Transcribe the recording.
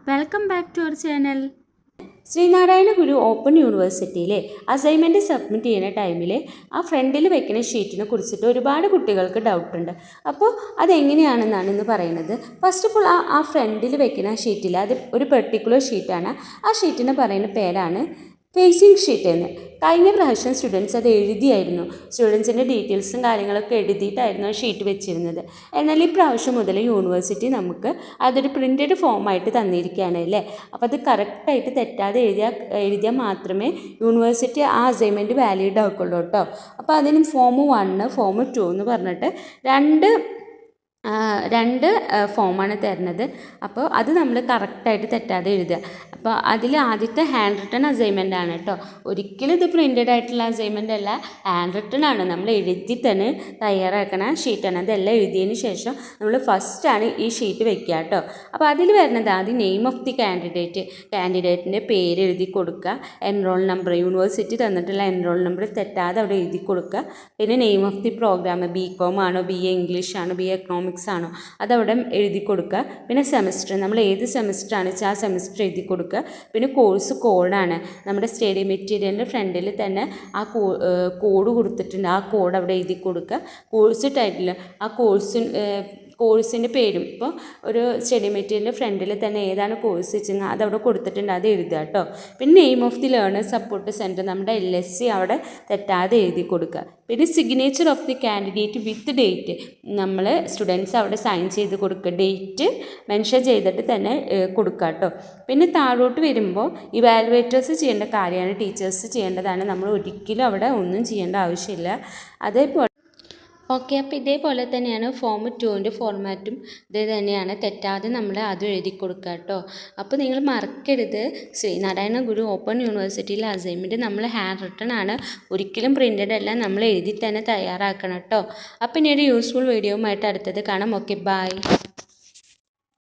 Welcome back to our channel. Sreenarayana Guru Open യൂണിവേഴ്സിറ്റിയിലെ assignment submit ചെയ്യുന്ന ടൈമിൽ ആ ഫ്രണ്ടിൽ വെക്കുന്ന ഷീറ്റിനെ കുറിച്ചിട്ട് ഒരുപാട് കുട്ടികൾക്ക് ഡൗട്ടുണ്ട്. അപ്പോൾ അതെങ്ങനെയാണെന്നാണ് ഇന്ന് പറയുന്നത്. ഫസ്റ്റ് ഓഫ് ഓൾ ആ ഫ്രണ്ടിൽ വെക്കുന്ന ഷീറ്റിൽ അത് ഒരു പെർട്ടിക്കുലർ ഷീറ്റാണ്. ആ ഷീറ്റിന് പറയുന്ന പേരാണ് ഫേസിംഗ് ഷീറ്റ് എന്ന്. കഴിഞ്ഞ പ്രാവശ്യം സ്റ്റുഡൻസ് അത് എഴുതിയായിരുന്നു. സ്റ്റുഡൻസിൻ്റെ ഡീറ്റെയിൽസും കാര്യങ്ങളൊക്കെ എഴുതിയിട്ടായിരുന്നു ആ ഷീറ്റ് വെച്ചിരുന്നത്. എന്നാൽ ഈ പ്രാവശ്യം മുതൽ യൂണിവേഴ്സിറ്റി നമുക്ക് അതൊരു പ്രിൻറ്റഡ് ഫോമായിട്ട് തന്നിരിക്കുകയാണ് അല്ലേ. അപ്പോൾ അത് കറക്റ്റായിട്ട് തെറ്റാതെ എഴുതിയാൽ മാത്രമേ യൂണിവേഴ്സിറ്റി ആ അസൈൻമെൻറ്റ് വാലിഡ് ആക്കുള്ളൂ കേട്ടോ. അപ്പോൾ അതിന് ഫോം 1 ഫോം 2 എന്ന് പറഞ്ഞിട്ട് രണ്ട് ഫോമാണ് തരുന്നത്. അപ്പോൾ അത് നമ്മൾ കറക്റ്റായിട്ട് തെറ്റാതെ എഴുതുക. അപ്പോൾ അതിൽ ആദ്യത്തെ ഹാൻഡ് റിട്ടൺ അസൈൻമെൻ്റ് ആണ് കേട്ടോ. ഒരിക്കലും ഇത് പ്രിൻറ്റഡ് ആയിട്ടുള്ള അസൈൻമെൻ്റ് അല്ല, ഹാൻഡ് റിട്ടൺ ആണ്. നമ്മൾ എഴുതി തന്നെ തയ്യാറാക്കണ ഷീറ്റാണ്. അതെല്ലാം എഴുതിയതിന് ശേഷം നമ്മൾ ഫസ്റ്റാണ് ഈ ഷീറ്റ് വെക്കുക കേട്ടോ. അപ്പോൾ അതിൽ വരുന്നത് ആദ്യം നെയിം ഓഫ് ദി കാൻഡിഡേറ്റിൻ്റെ പേര് എഴുതി കൊടുക്കുക. എൻറോൾ നമ്പർ, യൂണിവേഴ്സിറ്റി തന്നിട്ടുള്ള എൻറോൾ നമ്പർ തെറ്റാതെ അവിടെ എഴുതി കൊടുക്കുക. പിന്നെ name of the program, BCom ആണോ, BA ഇംഗ്ലീഷ് ആണോ, BA എക്കണോമിക്സ് ആണോ അതവിടെ എഴുതി കൊടുക്കുക. പിന്നെ സെമിസ്റ്റർ, നമ്മൾ ഏത് സെമിസ്റ്ററാണ് വെച്ചാൽ ആ സെമിസ്റ്റർ എഴുതി കൊടുക്കുക. പിന്നെ കോഴ്സ് കോഡാണ്, നമ്മുടെ സ്റ്റഡി മെറ്റീരിയലിൻ്റെ ഫ്രണ്ടിൽ തന്നെ ആ കോഡ് കൊടുത്തിട്ടുണ്ട്. ആ കോഡ് അവിടെ എഴുതി കൊടുക്കുക. കോഴ്സ് ടൈറ്റിൽ, ആ കോഴ്സിൻ്റെ പേരും, ഇപ്പോൾ ഒരു സ്റ്റഡി മെറ്റീരിയലിൻ്റെ ഫ്രണ്ടിൽ തന്നെ ഏതാണ് കോഴ്സ് വെച്ചെങ്കിൽ അതവിടെ കൊടുത്തിട്ടുണ്ട്, അത് എഴുതുക കേട്ടോ. പിന്നെ name of the learners support centre, നമ്മുടെ LSC അവിടെ തെറ്റാതെ എഴുതി കൊടുക്കുക. പിന്നെ signature of the candidate with date, നമ്മൾ സ്റ്റുഡൻസ് അവിടെ സൈൻ ചെയ്ത് കൊടുക്കുക. ഡേറ്റ് മെൻഷൻ ചെയ്തിട്ട് തന്നെ കൊടുക്കുക കേട്ടോ. പിന്നെ താഴോട്ട് വരുമ്പോൾ ഇവാലുവേറ്റേഴ്സ് ചെയ്യേണ്ട കാര്യമാണ്, ടീച്ചേഴ്സ് ചെയ്യേണ്ടതാണ്. നമ്മൾ ഒരിക്കലും അവിടെ ഒന്നും ചെയ്യേണ്ട ആവശ്യമില്ല. അതേപോലെ ഓക്കെ. അപ്പോൾ ഇതേപോലെ തന്നെയാണ് ഫോം 2ൻ്റെ ഫോർമാറ്റും ഇത് തന്നെയാണ്. തെറ്റാതെ നമ്മൾ അതും എഴുതി കൊടുക്കുക കേട്ടോ. അപ്പോൾ നിങ്ങൾ മറക്കരുത്, ശ്രീനാരായണ ഗുരു ഓപ്പൺ യൂണിവേഴ്സിറ്റിയിലെ അസൈൻമെൻറ്റ് നമ്മൾ ഹാൻഡ് റിട്ടൺ ആണ്, ഒരിക്കലും പ്രിൻറ്റഡ് അല്ല. നമ്മൾ എഴുതി തന്നെ തയ്യാറാക്കണം കേട്ടോ. അപ്പോൾ ഇനി ഒരു യൂസ്ഫുൾ വീഡിയോയുമായിട്ട് അടുത്തത് കാണാം. Okay, by.